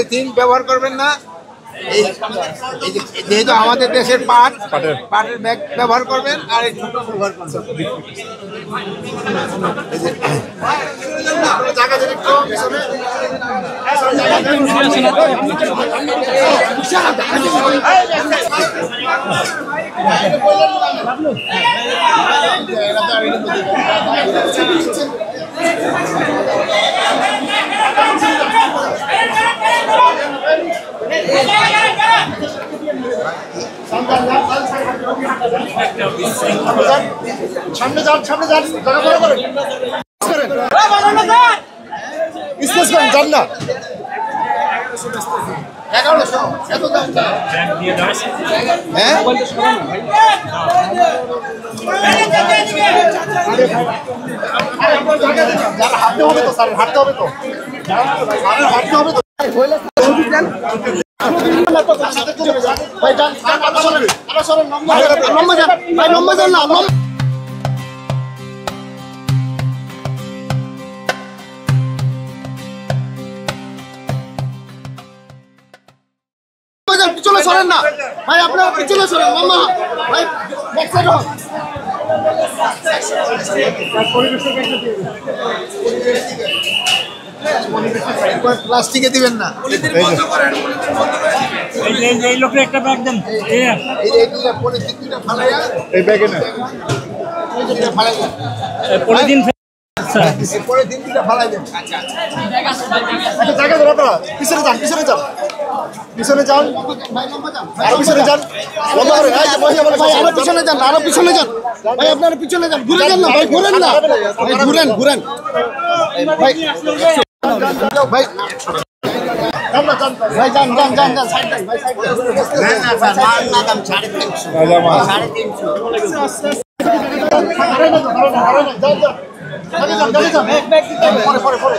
Polythene ব্যবহার করবেন না। এই যেহেতু আমাদের দেশের পাটের ব্যাগ ব্যবহার করবেন, আর এই ছোট ব্যবহার করবেন। সামনে যান, সামনে যান, জায়গা বড় করেন, স্পেস করেন, যান না। 1100 এত দাম। হ্যাঁ, যারা হাঁটতে হবে তো, স্যার হাঁটতে হবে তো, হাঁটতে হবে তো। ভাই যান, নম্বর যান, ভাই নম্বর যান না। পিছনে সরেন না ভাই, আপনারা পিছনে সরেন মামা ভাই, ব্যাক সাইড হন। প্লাস্টিকে দিবেন না, এই লোকের একটা ব্যাগ দেন, এই পলিথিনটা ফালাইয়া এই ব্যাগে না, ফালাইয়া পলিথিন পলিথিনটা ফালাই দেন। আচ্ছা আচ্ছা, জায়গা ধরে আপনারা পিছনে যান, পিছনে যান, পিছনে যান, আরো পিছনে যান, ভাই আরো পিছনে যান, আরো পিছনে যান ভাই, আপনারা পিছনে যান, ঘুরে যান না ভাই, ঘুরেন না ভাই, ঘুরেন ঘুরেন ভাই, ভাই ভাই যান যান যান যান, সাইড দেন ভাই, সাইড দেন। না না স্যার, না দাম 350, 350। পরে পরে পরে